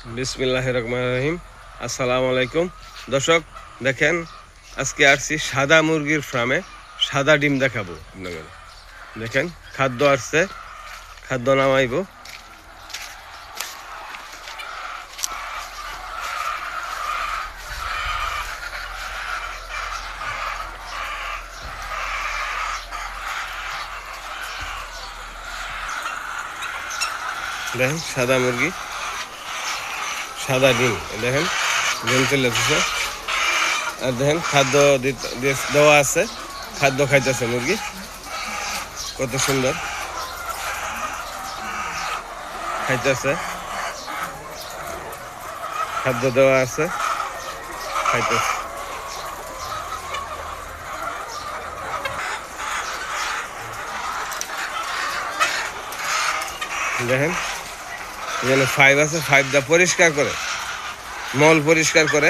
বিসমিল্লাহির রহমানির রহিম। আসসালামু আলাইকুম দর্শক, দেখেন আজকে আসছি সাদা মুরগির ফার্মে। সাদা ডিম দেখাবো আপনাদের। দেখেন খাদ্য আসছে, খাদ্য নামাইব। দেখেন সাদা মুরগি, সাদা ডিম। দেখেন ডিম চলে এসেছে। আর দেখেন খাদ্য দেওয়া আছে, খাদ্য খাইতেছে মুরগি, কত সুন্দর খাইতেছে। খাদ্য দেওয়া আছে, খাইতেছে। দেখেন এখানে ফাইভ আছে, ফাইভটা পরিষ্কার করে, মল পরিষ্কার করে।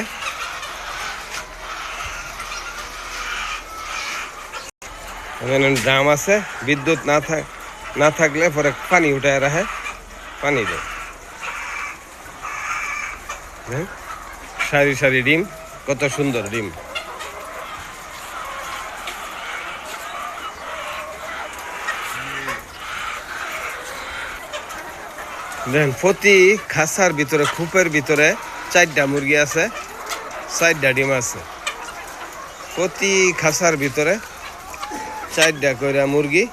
এখানে ড্রাম আছে, বিদ্যুৎ না থাকলে পরে পানি উঠায় রাখে, পানি দেয়। সারি সারি ডিম, কত সুন্দর ডিম। দেখেন প্রতি খাঁচার ভিতরে, খোপের ভিতরে 4টা মুরগি আছে, 4টা ডিম আছে। প্রতি খাঁচার ভিতরে 4টা করে মুরগি,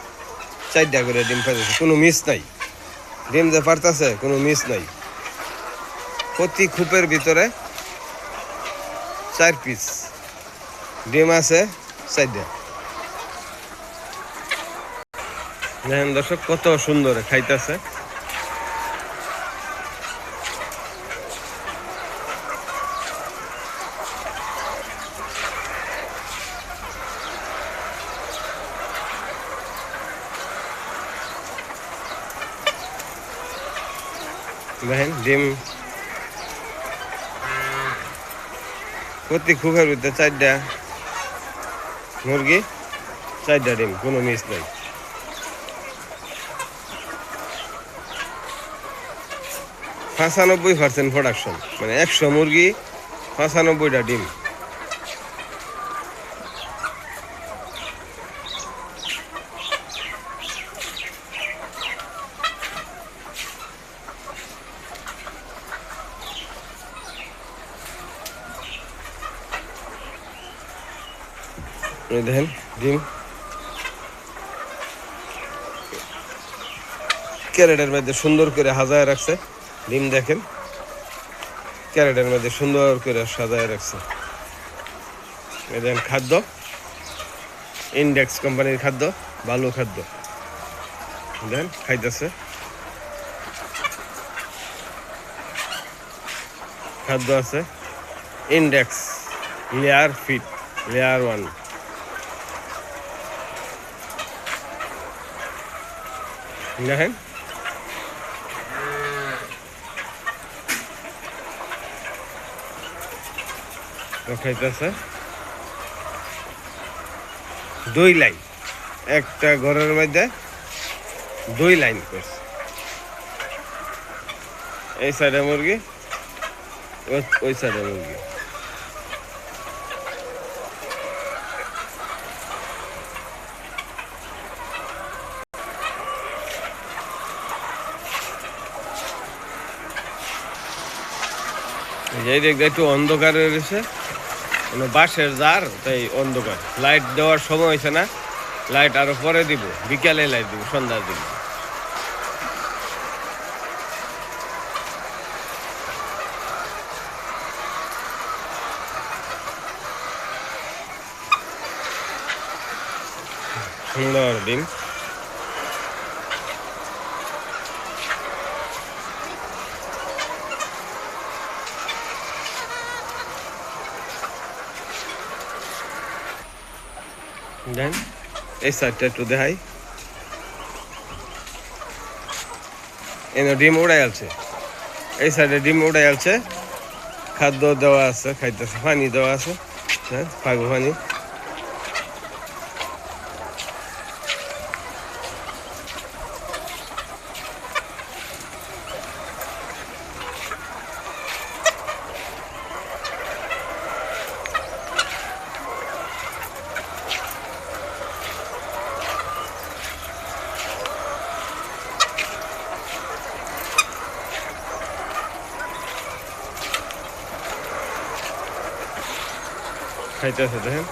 4টা করে ডিম পাইতেছে, কোনো মিস নাই। ডিম যে পারতেছে কোনো মিস নাই। প্রতি খোপের ভিতরে 4 পিস ডিম আছে, 4টা। দেখেন দর্শক কত সুন্দর খাইতেছে। দেখেন ডিম প্রতি খোপের ভিতরে 4টা মুরগি, 4টা ডিম, কোনো মিস নাই। 95% প্রোডাকশন, মানে 100 মুরগি 95টা ডিম। দেখেন ডিম ক্যারেটের মধ্যে সুন্দর করে সাজায় রাখছে। ডিম দেখেন ক্যারেটের মধ্যে সুন্দর করে সাজায় রাখছে। দেখেন খাদ্য ইন্ডেক্স কোম্পানির খাদ্য, ভালো খাদ্য। দেখেন খাইতেছে। খাদ্য আছে ইন্ডেক্স লেয়ার ফিট, লেয়ার 1। দেখেন খাইতেছে। 2 লাইন, একটা ঘরের মধ্যে 2 লাইন করছে। এই সাইডে মুরগি, ওই সাইডে মুরগি। এই দিকটা একটু অন্ধকার রয়েছে, মানে বাঁশের জার, তাই অন্ধকার। লাইট দেওয়ার সময় হয়েছে না, লাইট আরো পরে দিব, বিকালে লাইট দিব, সন্ধ্যার দিকে। সুন্দর ডিম। দেন এই সাইডটা একটু দেখাই। এনে ডিম উড়াই আছে, এই সাইডে ডিম উড়াই আছে। খাদ্য দেওয়া আছে, খাইতেছে। পানি দেওয়া আছে, হ্যাঁ পাইব পানি। খাইতেছে দেখেন।